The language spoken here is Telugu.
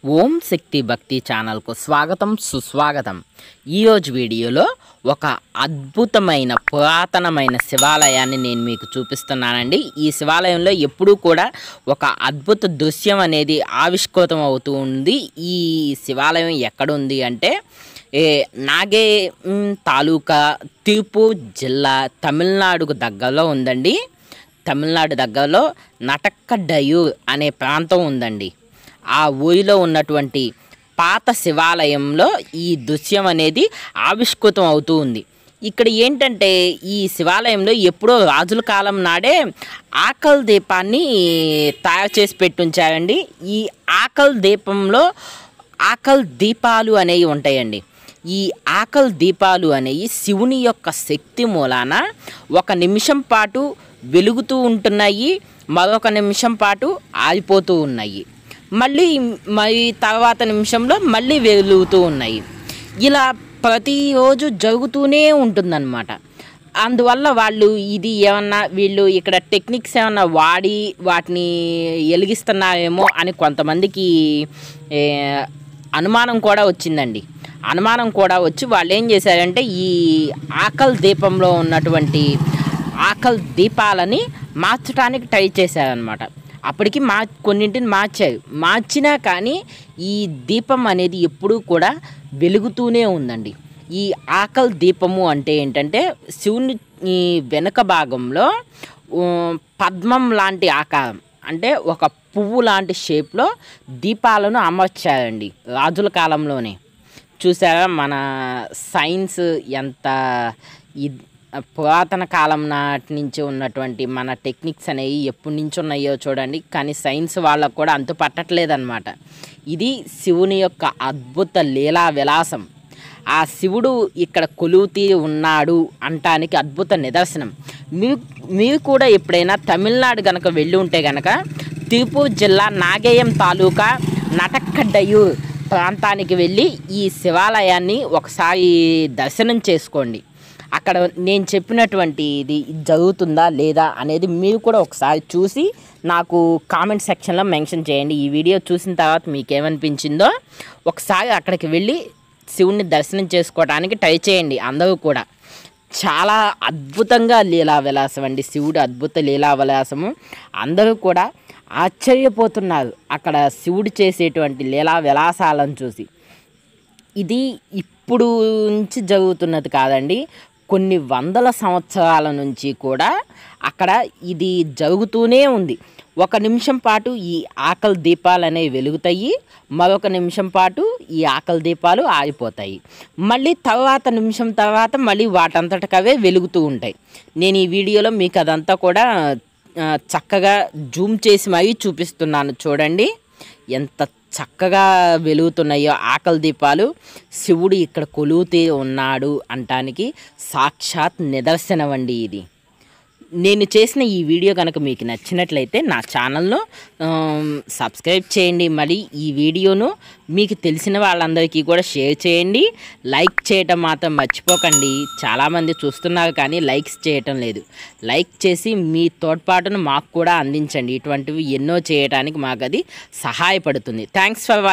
ఓం శక్తి భక్తి ఛానల్కు స్వాగతం సుస్వాగతం. ఈరోజు వీడియోలో ఒక అద్భుతమైన పురాతనమైన శివాలయాన్ని నేను మీకు చూపిస్తున్నానండి. ఈ శివాలయంలో ఎప్పుడూ కూడా ఒక అద్భుత దృశ్యం అనేది ఆవిష్కృతం అవుతూ ఉంది. ఈ శివాలయం ఎక్కడుంది అంటే నాగేయం తాలూకా, తిరుపూర్ జిల్లా, తమిళనాడుకు దగ్గరలో ఉందండి. తమిళనాడు దగ్గరలో నటక్కడయూర్ అనే ప్రాంతం ఉందండి. ఆ ఊరిలో ఉన్నటువంటి పాత శివాలయంలో ఈ దృశ్యం అనేది ఆవిష్కృతం అవుతూ ఉంది. ఇక్కడ ఏంటంటే ఈ శివాలయంలో ఎప్పుడో రాజుల కాలం నాడే ఆకల్ దీపాన్ని తయారు చేసి పెట్టుంచారండి. ఈ ఆకల్ దీపంలో ఆకల్ దీపాలు అనేవి ఉంటాయండి. ఈ ఆకల్ దీపాలు అనేవి శివుని యొక్క శక్తి మూలాన 1 నిమిషం పాటు వెలుగుతూ ఉంటున్నాయి, మరొక నిమిషం పాటు ఆరిపోతూ ఉన్నాయి, మళ్ళీ తర్వాత నిమిషంలో మళ్ళీ వెలుగుతూ ఉన్నాయి. ఇలా ప్రతిరోజు జరుగుతూనే ఉంటుందన్నమాట. అందువల్ల వాళ్ళు వీళ్ళు ఇక్కడ టెక్నిక్స్ ఏమన్నా వాడి వాటిని వెలిగిస్తున్నారేమో అని కొంతమందికి అనుమానం కూడా వచ్చిందండి. అనుమానం కూడా వచ్చి వాళ్ళు ఏం చేశారంటే ఈ ఆకల్ దీపంలో ఉన్నటువంటి ఆకల్ దీపాలని మార్చడానికి ట్రై చేశారనమాట. అప్పటికి కొన్నింటిని మార్చినా కానీ ఈ దీపం అనేది ఎప్పుడూ కూడా వెలుగుతూనే ఉందండి. ఈ ఆకల్ దీపము అంటే ఏంటంటే శివుని వెనుక భాగంలో పద్మం లాంటి ఆకారం, అంటే ఒక పువ్వు లాంటి షేప్లో దీపాలను అమర్చారండి రాజుల కాలంలోనే. చూసారా మన సైన్స్ ఎంత పురాతన కాలం నాటి నుంచి ఉన్నటువంటి మన టెక్నిక్స్ అనేవి ఎప్పటి నుంచి ఉన్నాయో చూడండి. కానీ సైన్స్ వాళ్ళకు కూడా అంతు పట్టట్లేదన్నమాట. ఇది శివుని యొక్క అద్భుత లీలా విలాసం. ఆ శివుడు ఇక్కడ కొలువుతీ ఉన్నాడు అంటానికి అద్భుత నిదర్శనం. మీరు కూడా ఎప్పుడైనా తమిళనాడు కనుక వెళ్ళి ఉంటే కనుక తిరుపూర్ జిల్లా నాగేయం తాలూకా నటక్కడయూర్ ప్రాంతానికి వెళ్ళి ఈ శివాలయాన్ని ఒకసారి దర్శనం చేసుకోండి. అక్కడ నేను చెప్పినటువంటి ఇది జరుగుతుందా లేదా అనేది మీరు కూడా ఒకసారి చూసి నాకు కామెంట్ సెక్షన్లో మెన్షన్ చేయండి. ఈ వీడియో చూసిన తర్వాత మీకు ఏమనిపించిందో ఒకసారి అక్కడికి వెళ్ళి శివుణ్ణి దర్శనం చేసుకోవడానికి ట్రై చేయండి. అందరూ కూడా చాలా అద్భుతంగా లీలా విలాసం అండి. శివుడు అద్భుత లీలా విలాసము. అందరూ కూడా ఆశ్చర్యపోతున్నారు అక్కడ శివుడు చేసేటువంటి లీలా విలాసాలను చూసి. ఇది ఇప్పుడు నుంచి జరుగుతున్నది కాదండి, కొన్ని వందల సంవత్సరాల నుంచి కూడా అక్కడ ఇది జరుగుతూనే ఉంది. 1 నిమిషం పాటు ఈ ఆకల్ దీపాలు అనేవి వెలుగుతాయి, మరొక నిమిషం పాటు ఈ ఆకల్ దీపాలు ఆరిపోతాయి, మళ్ళీ నిమిషం తర్వాత మళ్ళీ వాటంతటకవే వెలుగుతూ ఉంటాయి. నేను ఈ వీడియోలో మీకు అదంతా కూడా చక్కగా జూమ్ చేసి మరీ చూపిస్తున్నాను. చూడండి ఎంత చక్కగా వెలుగుతున్నాయో ఆకల్ దీపాలు. శివుడు ఇక్కడ కొలువుతూ ఉన్నాడు అంటానికి సాక్షాత్ నిదర్శనం అండి ఇది. నేను చేసిన ఈ వీడియో కనుక మీకు నచ్చినట్లయితే నా ఛానల్ను సబ్స్క్రైబ్ చేయండి. మరి ఈ వీడియోను మీకు తెలిసిన వాళ్ళందరికీ కూడా షేర్ చేయండి. లైక్ చేయటం మాత్రం మర్చిపోకండి. చాలామంది చూస్తున్నారు కానీ లైక్స్ చేయటం లేదు. లైక్ చేసి మీ తోడ్పాటును మాకు కూడా అందించండి. ఇటువంటివి ఎన్నో చేయడానికి మాకు అది సహాయపడుతుంది. Thanks for watching.